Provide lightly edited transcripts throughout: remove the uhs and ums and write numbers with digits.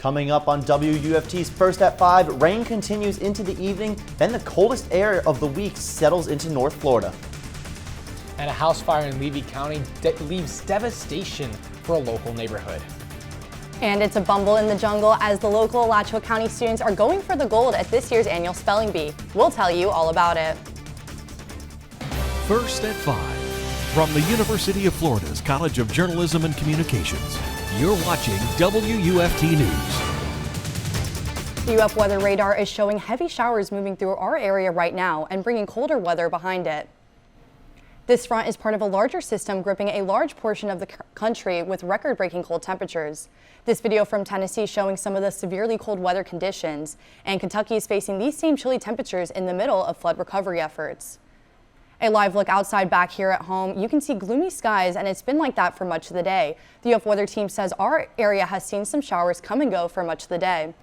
Coming up on WUFT's First at 5, rain continues into the evening, then the coldest air of the week settles into North Florida. And a house fire in Levy County leaves devastation for a local neighborhood. And it's a bumble in the jungle as the local Alachua County students are going for the gold at this year's annual spelling bee. We'll tell you all about it. First at 5, from the University of Florida's College of Journalism and Communications. You're watching WUFT News. The UF weather radar is showing heavy showers moving through our area right now and bringing colder weather behind it. This front is part of a larger system gripping a large portion of the country with record-breaking cold temperatures. This video from Tennessee showing some of the severely cold weather conditions, and Kentucky is facing these same chilly temperatures in the middle of flood recovery efforts. A live look outside back here at home, you can see gloomy skies, and it's been like that for much of the day. The UF weather team says our area has seen some showers come and go for much of the day.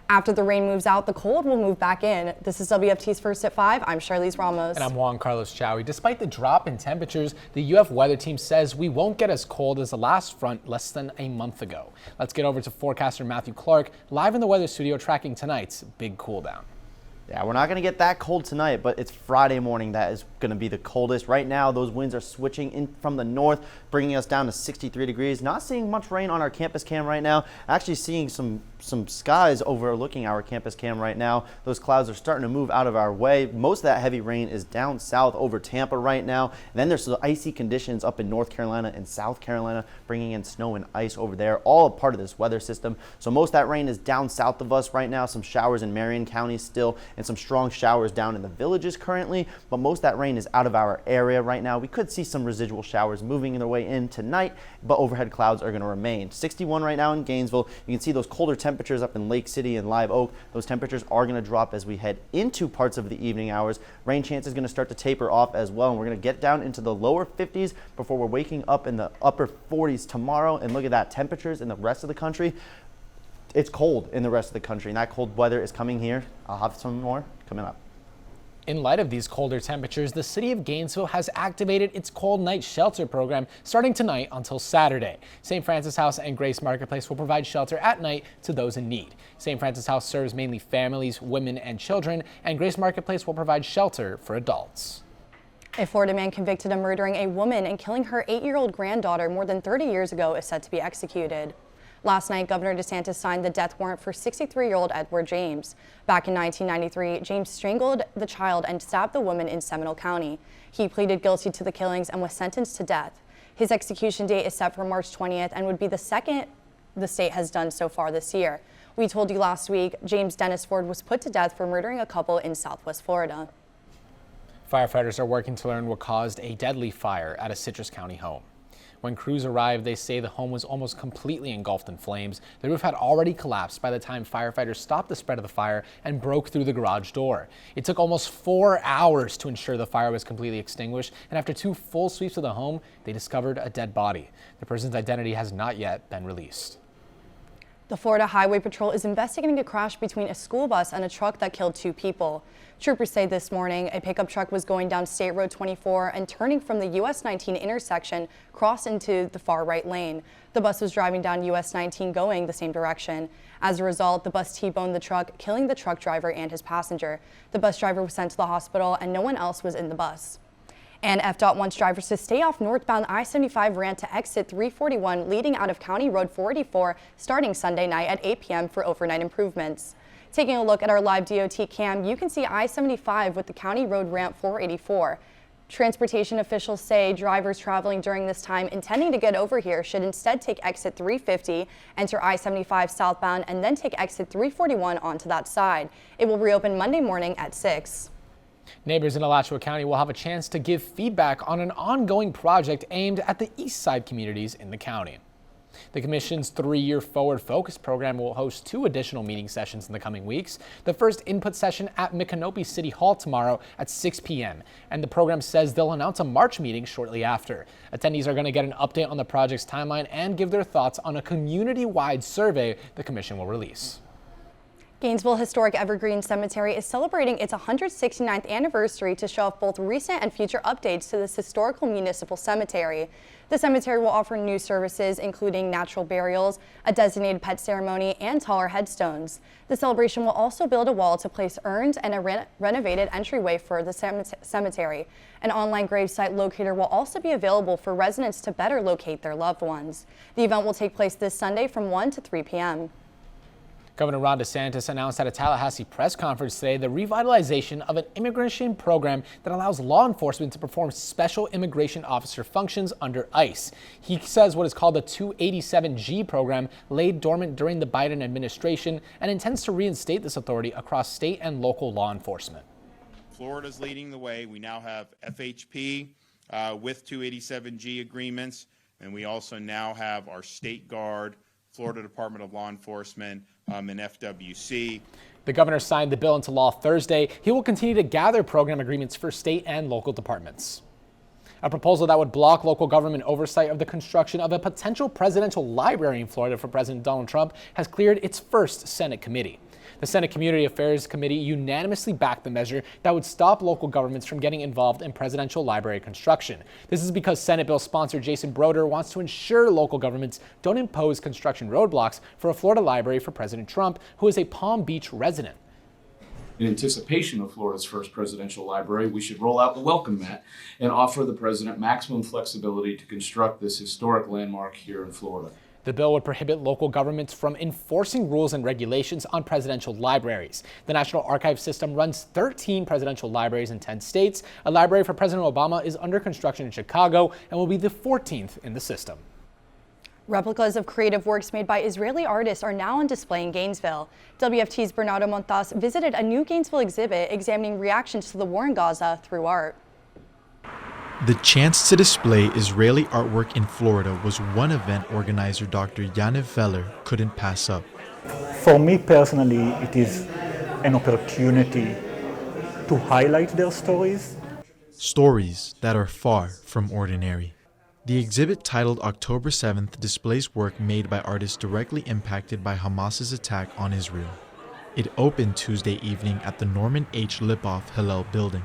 After the rain moves out, the cold will move back in. This is WFT's First at 5. I'm Charlize Ramos. And I'm Juan Chaoui. Despite the drop in temperatures, the UF weather team says we won't get as cold as the last front less than a month ago. Let's get over to forecaster Matthew Clark, live in the weather studio tracking tonight's big cool down. Yeah, we're not going to get that cold tonight, but it's Friday morning that is going to be the coldest. Right now, those winds are switching in from the north, bringing us down to 63 degrees. Not seeing much rain on our campus cam right now. Actually seeing some skies overlooking our campus cam right now. Those clouds are starting to move out of our way. Most of that heavy rain is down south over Tampa right now. And then there's the icy conditions up in North Carolina and South Carolina, bringing in snow and ice over there, all a part of this weather system. So most of that rain is down south of us right now. Some showers in Marion County still, and some strong showers down in the villages currently, but most of that rain is out of our area right now. We could see some residual showers moving their way in tonight, but overhead clouds are going to remain. 61 right now in Gainesville. You can see those colder temperatures up in Lake City and Live Oak. Those temperatures are going to drop as we head into parts of the evening hours. Rain chance is going to start to taper off as well, and we're going to get down into the lower 50s before we're waking up in the upper 40s tomorrow. And look at that, temperatures in the rest of the country. It's cold in the rest of the country, and that cold weather is coming here. I'll have some more coming up. In light of these colder temperatures, the city of Gainesville has activated its cold night shelter program starting tonight until Saturday. St. Francis House and Grace Marketplace will provide shelter at night to those in need. St. Francis House serves mainly families, women, and children, and Grace Marketplace will provide shelter for adults. A Florida man convicted of murdering a woman and killing her 8-year-old granddaughter more than 30 years ago is set to be executed. Last night, Governor DeSantis signed the death warrant for 63-year-old Edward James. Back in 1993, James strangled the child and stabbed the woman in Seminole County. He pleaded guilty to the killings and was sentenced to death. His execution date is set for March 20th and would be the second the state has done so far this year. We told you last week, James Dennis Ford was put to death for murdering a couple in Southwest Florida. Firefighters are working to learn what caused a deadly fire at a Citrus County home. When crews arrived, they say the home was almost completely engulfed in flames. The roof had already collapsed by the time firefighters stopped the spread of the fire and broke through the garage door. It took almost 4 hours to ensure the fire was completely extinguished, and after 2 full sweeps of the home, they discovered a dead body. The person's identity has not yet been released. The Florida Highway Patrol is investigating a crash between a school bus and a truck that killed 2 people. Troopers say this morning a pickup truck was going down State Road 24 and turning from the US 19 intersection crossed into the far right lane. The bus was driving down US 19 going the same direction. As a result, the bus T-boned the truck, killing the truck driver and his passenger. The bus driver was sent to the hospital and no one else was in the bus. And FDOT wants drivers to stay off northbound I-75 ramp to exit 341 leading out of County Road 484 starting Sunday night at 8 p.m. for overnight improvements. Taking a look at our live DOT cam, you can see I-75 with the County Road ramp 484. Transportation officials say drivers traveling during this time intending to get over here should instead take exit 350, enter I-75 southbound, and then take exit 341 onto that side. It will reopen Monday morning at 6. Neighbors in Alachua County will have a chance to give feedback on an ongoing project aimed at the east side communities in the county. The Commission's 3-year Forward Focus program will host 2 additional meeting sessions in the coming weeks. The first input session at Micanopy City Hall tomorrow at 6 p.m. And the program says they'll announce a March meeting shortly after. Attendees are going to get an update on the project's timeline and give their thoughts on a community-wide survey the Commission will release. Gainesville Historic Evergreen Cemetery is celebrating its 169th anniversary to show off both recent and future updates to this historical municipal cemetery. The cemetery will offer new services, including natural burials, a designated pet ceremony, and taller headstones. The celebration will also build a wall to place urns and a renovated entryway for the cemetery. An online gravesite locator will also be available for residents to better locate their loved ones. The event will take place this Sunday from 1 to 3 p.m. Governor Ron DeSantis announced at a Tallahassee press conference today the revitalization of an immigration program that allows law enforcement to perform special immigration officer functions under ICE. He says what is called the 287G program laid dormant during the Biden administration and intends to reinstate this authority across state and local law enforcement. Florida's leading the way. We now have FHP with 287G agreements, and we also now have our State Guard, Florida Department of Law Enforcement, and FWC. The governor signed the bill into law Thursday. He will continue to gather program agreements for state and local departments. A proposal that would block local government oversight of the construction of a potential presidential library in Florida for President Donald Trump has cleared its first Senate committee. The Senate Community Affairs Committee unanimously backed the measure that would stop local governments from getting involved in presidential library construction. This is because Senate bill sponsor Jason Broder wants to ensure local governments don't impose construction roadblocks for a Florida library for President Trump, who is a Palm Beach resident. In anticipation of Florida's first presidential library, we should roll out the welcome mat and offer the president maximum flexibility to construct this historic landmark here in Florida. The bill would prohibit local governments from enforcing rules and regulations on presidential libraries. The National Archive System runs 13 presidential libraries in 10 states. A library for President Obama is under construction in Chicago and will be the 14th in the system. Replicas of creative works made by Israeli artists are now on display in Gainesville. WFT's Bernardo Montas visited a new Gainesville exhibit examining reactions to the war in Gaza through art. The chance to display Israeli artwork in Florida was one event organizer Dr. Yaniv Veller couldn't pass up. For me personally, it is an opportunity to highlight their stories. Stories that are far from ordinary. The exhibit titled October 7th displays work made by artists directly impacted by Hamas's attack on Israel. It opened Tuesday evening at the Norman H. Lipoff Hillel building.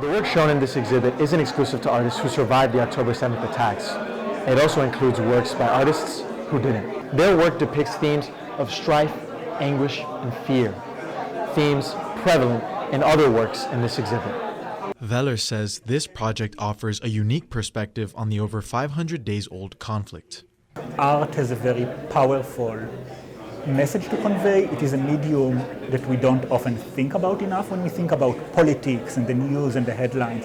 The work shown in this exhibit isn't exclusive to artists who survived the October 7th attacks. It also includes works by artists who didn't. Their work depicts themes of strife, anguish, and fear, themes prevalent in other works in this exhibit. Veller says this project offers a unique perspective on the over 500 days old conflict. Art has a very powerful message to convey. It is a medium that we don't often think about enough when we think about politics and the news and the headlines.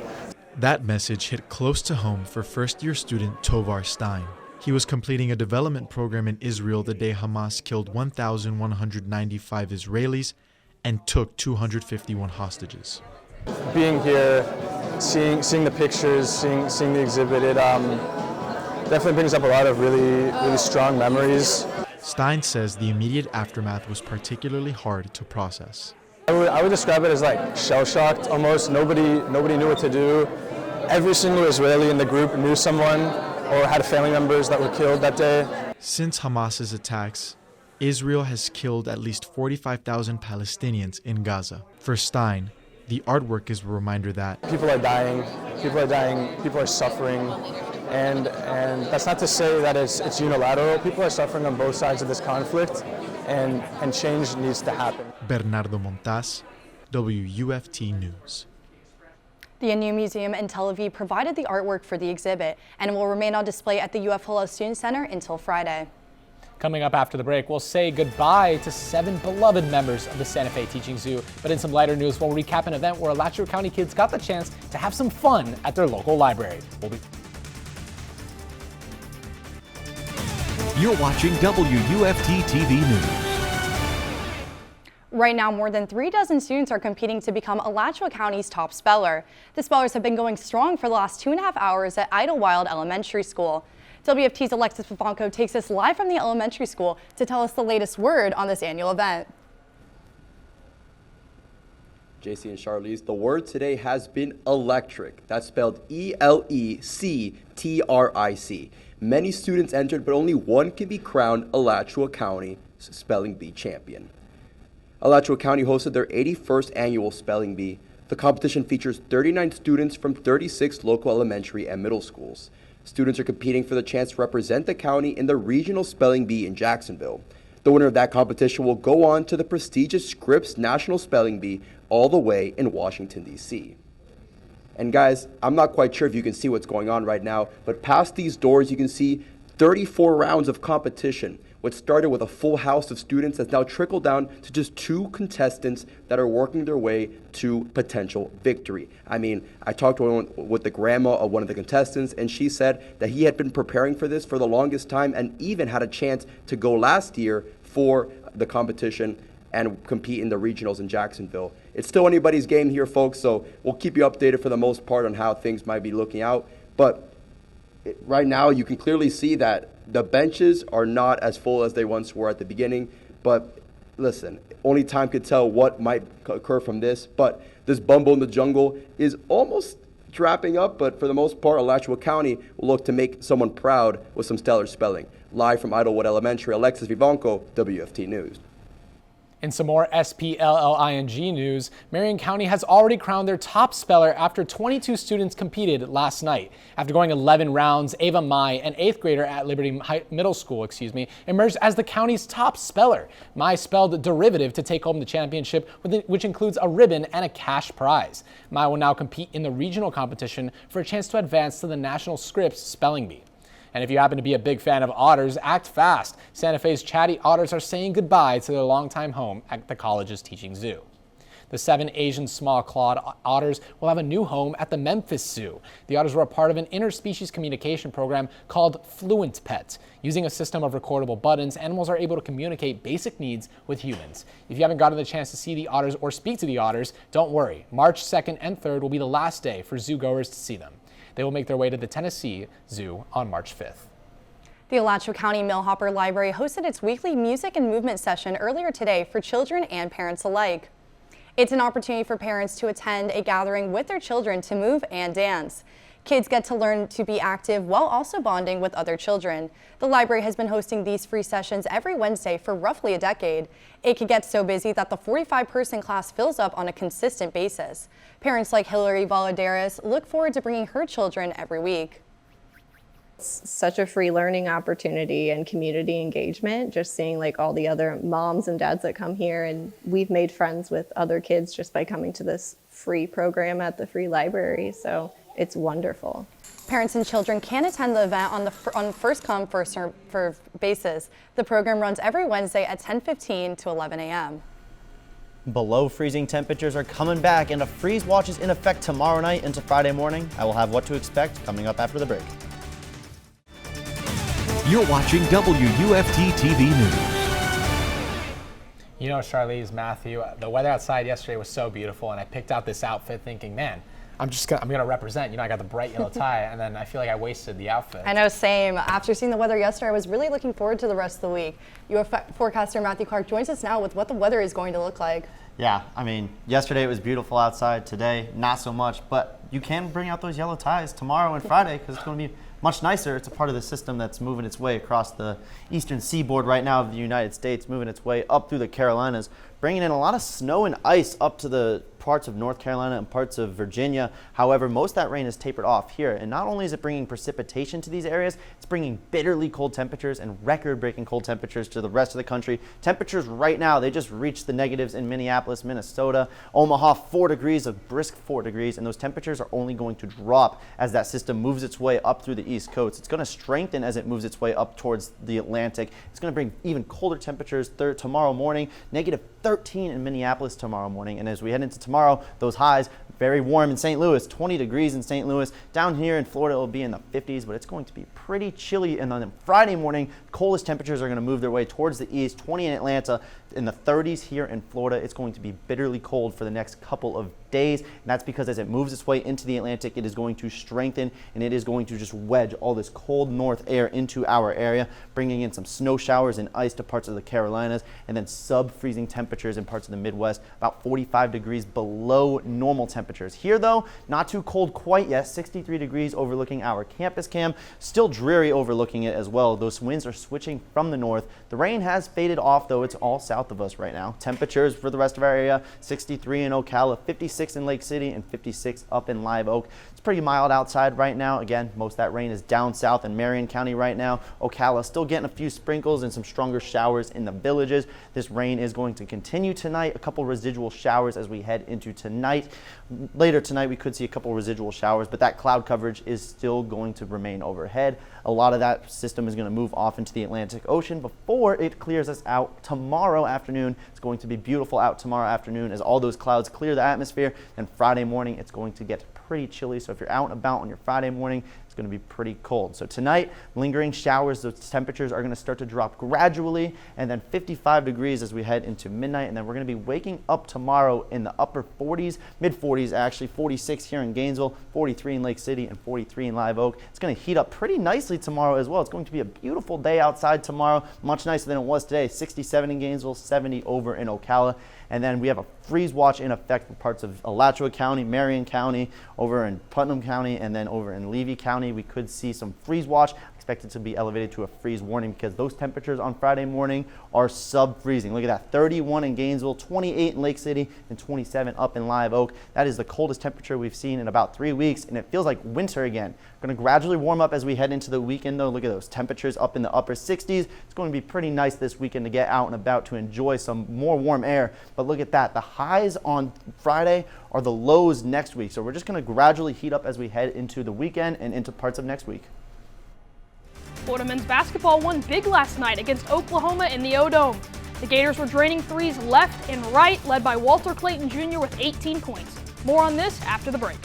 That message hit close to home for first-year student Tovar Stein. He was completing a development program in Israel the day Hamas killed 1,195 Israelis and took 251 hostages. Being here, seeing the pictures, seeing the exhibit, it definitely brings up a lot of really strong memories. Stein says the immediate aftermath was particularly hard to process. I would describe it as like shell-shocked almost. Nobody knew what to do. Every single Israeli in the group knew someone or had family members that were killed that day. Since Hamas's attacks, Israel has killed at least 45,000 Palestinians in Gaza. For Stein, the artwork is a reminder that people are dying, people are suffering. And that's not to say that it's unilateral. People are suffering on both sides of this conflict, and change needs to happen. Bernardo Montas, WUFT News. The NU Museum in Tel Aviv provided the artwork for the exhibit and will remain on display at the UF Hillel Student Center until Friday. Coming up after the break, we'll say goodbye to 7 beloved members of the Santa Fe Teaching Zoo. But in some lighter news, we'll recap an event where Alachua County kids got the chance to have some fun at their local library. You're watching WUFT-TV News. Right now, more than 36 students are competing to become Alachua County's top speller. The spellers have been going strong for the last 2.5 hours at Idlewild Elementary School. WFT's Alexis Vivanco takes us live from the elementary school to tell us the latest word on this annual event. JC and Charlize, the word today has been electric. That's spelled E-L-E-C-T-R-I-C. Many students entered, but only one can be crowned Alachua County Spelling Bee champion. Alachua County hosted their 81st annual Spelling Bee. The competition features 39 students from 36 local elementary and middle schools. Students are competing for the chance to represent the county in the regional Spelling Bee in Jacksonville. The winner of that competition will go on to the prestigious Scripps National Spelling Bee all the way in Washington, D.C. And guys, I'm not quite sure if you can see what's going on right now, but past these doors you can see 34 rounds of competition. What started with a full house of students has now trickled down to just 2 contestants that are working their way to potential victory. I mean, I talked with the grandma of one of the contestants, and she said that he had been preparing for this for the longest time and even had a chance to go last year for the competition and compete in the regionals in Jacksonville. It's still anybody's game here, folks, so we'll keep you updated for the most part on how things might be looking out. But right now, you can clearly see that the benches are not as full as they once were at the beginning. But listen, only time could tell what might occur from this. But this Bumble in the Jungle is almost wrapping up. But for the most part, Alachua County will look to make someone proud with some stellar spelling. Live from Idlewood Elementary, Alexis Vivanco, WFT News. In some more SPLLING news, Marion County has already crowned their top speller after 22 students competed last night. After going 11 rounds, Ava Mai, an 8th grader at Liberty Middle School, emerged as the county's top speller. Mai spelled derivative to take home the championship, which includes a ribbon and a cash prize. Mai will now compete in the regional competition for a chance to advance to the National Scripps Spelling Bee. And if you happen to be a big fan of otters, act fast. Santa Fe's chatty otters are saying goodbye to their longtime home at the college's teaching zoo. The 7 Asian small-clawed otters will have a new home at the Memphis Zoo. The otters were a part of an interspecies communication program called Fluent Pet. Using a system of recordable buttons, animals are able to communicate basic needs with humans. If you haven't gotten the chance to see the otters or speak to the otters, don't worry. March 2nd and 3rd will be the last day for zoo-goers to see them. They will make their way to the Tennessee Zoo on March 5th. The Alachua County Millhopper Library hosted its weekly music and movement session earlier today for children and parents alike. It's an opportunity for parents to attend a gathering with their children to move and dance. Kids get to learn to be active while also bonding with other children. The library has been hosting these free sessions every Wednesday for roughly a decade. It could get so busy that the 45-person class fills up on a consistent basis. Parents like Hillary Valadares look forward to bringing her children every week. It's such a free learning opportunity and community engagement, just seeing like all the other moms and dads that come here, and we've made friends with other kids just by coming to this free program at the free library, so it's wonderful. Parents and children can attend the event on first come, first served basis. The program runs every Wednesday at 10:15 to 11 a.m. Below freezing temperatures are coming back, and a freeze watch is in effect tomorrow night into Friday morning. I will have what to expect coming up after the break. You're watching WUFT-TV News. You know, Charlize, Matthew, the weather outside yesterday was so beautiful, and I picked out this outfit thinking, man, I'm gonna represent. You know, I got the bright yellow tie, and then I feel like I wasted the outfit. I know, same. After seeing the weather yesterday, I was really looking forward to the rest of the week. Your forecaster Matthew Clark joins us now with what the weather is going to look like. Yeah, I mean, yesterday it was beautiful outside. Today, not so much, but you can bring out those yellow ties tomorrow and Friday because it's going to be much nicer. It's a part of the system that's moving its way across the eastern seaboard right now of the United States, moving its way up through the Carolinas, bringing in a lot of snow and ice up to the parts of North Carolina and parts of Virginia. However, most of that rain is tapered off here, and not only is it bringing precipitation to these areas, it's bringing bitterly cold temperatures and record-breaking cold temperatures to the rest of the country. Temperatures right now, they just reached the negatives in Minneapolis, Minnesota, Omaha, 4 degrees, a brisk 4 degrees, and those temperatures are only going to drop as that system moves its way up through the East Coast. It's going to strengthen as it moves its way up towards the Atlantic. It's going to bring even colder temperatures tomorrow morning, negative 13 in Minneapolis tomorrow morning, and as we head into tomorrow, those highs very warm in St. Louis, 20 degrees in St. Louis. Down here in Florida, it will be in the 50s, but it's going to be pretty chilly. And then Friday morning, coldest temperatures are going to move their way towards the east, 20 in Atlanta, in the 30s here in Florida. It's going to be bitterly cold for the next couple of days, and that's because as it moves its way into the Atlantic, it is going to strengthen, and it is going to just wedge all this cold north air into our area, bringing in some snow showers and ice to parts of the Carolinas, and then sub-freezing temperatures in parts of the Midwest, about 45 degrees below below normal temperatures. Here though, not too cold quite yet, 63 degrees overlooking our campus cam. Still dreary overlooking it as well. Those winds are switching from the north. The rain has faded off though. It's all south of us right now. Temperatures for the rest of our area, 63 in Ocala, 56 in Lake City, and 56 up in Live Oak. It's pretty mild outside right now. Again, most of that rain is down south in Marion County right now. Ocala still getting a few sprinkles and some stronger showers in the villages. This rain is going to continue tonight. A couple residual showers as we head into tonight. Later tonight, we could see a couple residual showers, but that cloud coverage is still going to remain overhead. A lot of that system is going to move off into the Atlantic Ocean before it clears us out tomorrow afternoon. It's going to be beautiful out tomorrow afternoon as all those clouds clear the atmosphere. And Friday morning, it's going to get pretty chilly. So if you're out and about on your Friday morning, it's going to be pretty cold. So tonight, lingering showers. Those temperatures are going to start to drop gradually, and then 55 degrees as we head into midnight. And then we're going to be waking up tomorrow in the upper 40s, mid 40s actually, 46 here in Gainesville, 43 in Lake City, and 43 in Live Oak. It's going to heat up pretty nicely tomorrow as well. It's going to be a beautiful day outside tomorrow, much nicer than it was today. 67 in Gainesville, 70 over in Ocala. And then we have a freeze watch in effect for parts of Alachua County, Marion County, over in Putnam County, and then over in Levy County. We could see some freeze watch, expected to be elevated to a freeze warning because those temperatures on Friday morning are sub-freezing. Look at that, 31 in Gainesville, 28 in Lake City, and 27 up in Live Oak. That is the coldest temperature we've seen in about 3 weeks, and it feels like winter again. Going to gradually warm up as we head into the weekend though. Look at those temperatures up in the upper 60s. It's going to be pretty nice this weekend to get out and about to enjoy some more warm air. But look at that, the highs on Friday are the lows next week. So we're just going to gradually heat up as we head into the weekend and into parts of next week. Florida men's basketball won big last night against Oklahoma in the O-Dome. The Gators were draining threes left and right, led by Walter Clayton Jr. with 18 points. More on this after the break.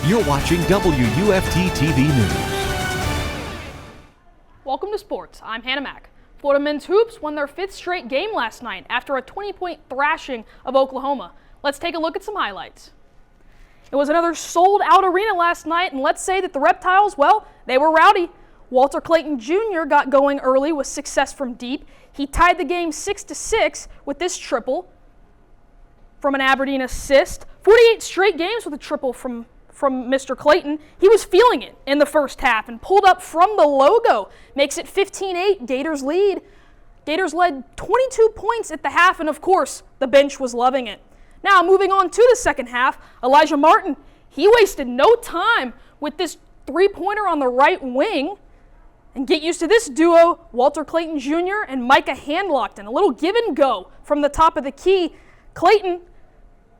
You're watching WUFT-TV News. Welcome to sports. I'm Hannah Mack. Florida men's hoops won their 5th straight game last night after a 20-point thrashing of Oklahoma. Let's take a look at some highlights. It was another sold-out arena last night, and let's say that the Reptiles, well, they were rowdy. Walter Clayton Jr. got going early with success from deep. He tied the game 6-6 with this triple from an Aberdeen assist. 48 straight games with a triple from Mr. Clayton. He was feeling it in the first half and pulled up from the logo. Makes it 15-8, Gators lead. Gators led 22 points at the half, and of course, the bench was loving it. Now, moving on to the second half, Elijah Martin, he wasted no time with this three-pointer on the right wing. And get used to this duo, Walter Clayton Jr. and Micah Handlockton. A little give and go from the top of the key. Clayton,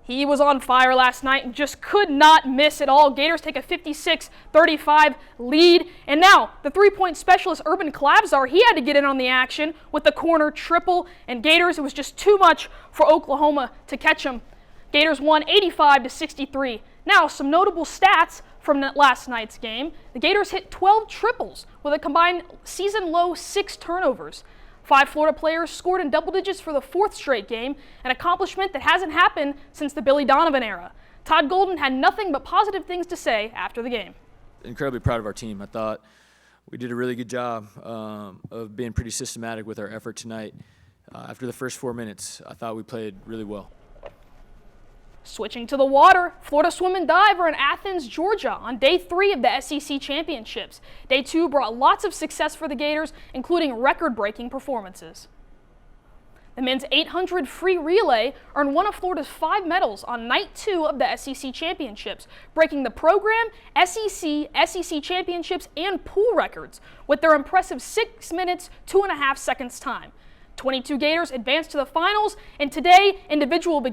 he was on fire last night and just could not miss at all. Gators take a 56-35 lead. And now, the three-point specialist, Urban Klabzar, he had to get in on the action with the corner triple. And Gators, it was just too much for Oklahoma to catch him. Gators won 85-63. Now, some notable stats from last night's game. The Gators hit 12 triples with a combined season-low 6 turnovers. 5 Florida players scored in double digits for the 4th straight game, an accomplishment that hasn't happened since the Billy Donovan era. Todd Golden had nothing but positive things to say after the game. Incredibly proud of our team. I thought we did a really good job of being pretty systematic with our effort tonight. After the first 4 minutes, I thought we played really well. Switching to the water, Florida Swim and Dive are in Athens, Georgia on day 3 of the SEC Championships. Day 2 brought lots of success for the Gators, including record-breaking performances. The men's 800 free relay earned one of Florida's 5 medals on night 2 of the SEC Championships, breaking the program, SEC Championships, and pool records with their impressive 6 minutes, 2.5 seconds time. 22 Gators advanced to the finals, and today individual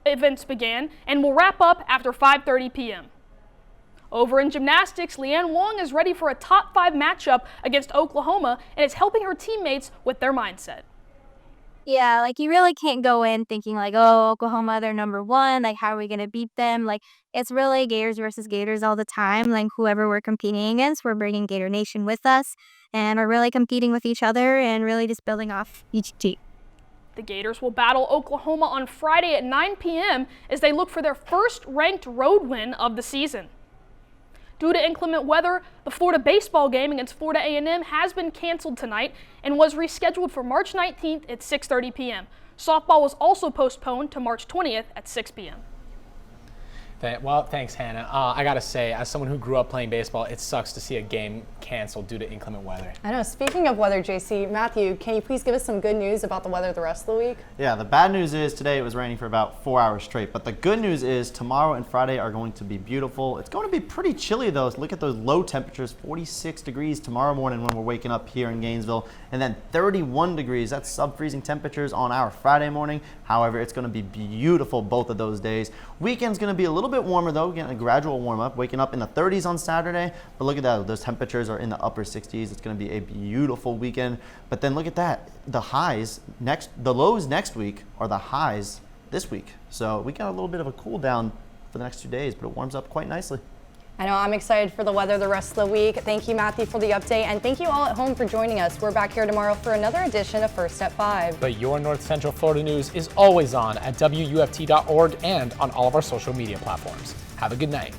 events began and will wrap up after 5:30 p.m. Over in gymnastics, Leanne Wong is ready for a top 5 matchup against Oklahoma and is helping her teammates with their mindset. Yeah, like you really can't go in thinking like, oh, Oklahoma, they're number 1. Like, how are we going to beat them? Like, it's really Gators versus Gators all the time. Like, whoever we're competing against, we're bringing Gator Nation with us. And we're really competing with each other and really just building off each team. The Gators will battle Oklahoma on Friday at 9 p.m. as they look for their first ranked road win of the season. Due to inclement weather, the Florida baseball game against Florida A&M has been canceled tonight and was rescheduled for March 19th at 6:30 p.m. Softball was also postponed to March 20th at 6 p.m. Well, thanks, Hannah. I gotta say, as someone who grew up playing baseball, it sucks to see a game canceled due to inclement weather. I know. Speaking of weather, JC, Matthew, can you please give us some good news about the weather the rest of the week? Yeah, the bad news is today it was raining for about 4 hours straight, but the good news is tomorrow and Friday are going to be beautiful. It's going to be pretty chilly though. Look at those low temperatures, 46 degrees tomorrow morning when we're waking up here in Gainesville, and then 31 degrees. That's sub-freezing temperatures on our Friday morning. However, it's going to be beautiful both of those days. Weekend's going to be a little bit warmer though, getting a gradual warm up, waking up in the 30s on Saturday, but look at that, those temperatures are in the upper 60s. It's going to be a beautiful weekend, but then look at that, the lows next week are the highs this week. So we got a little bit of a cool down for the next 2 days, but it warms up quite nicely. I know, I'm excited for the weather the rest of the week. Thank you, Matthew, for the update, and thank you all at home for joining us. We're back here tomorrow for another edition of First at 5. But your North Central Florida news is always on at WUFT.org and on all of our social media platforms. Have a good night.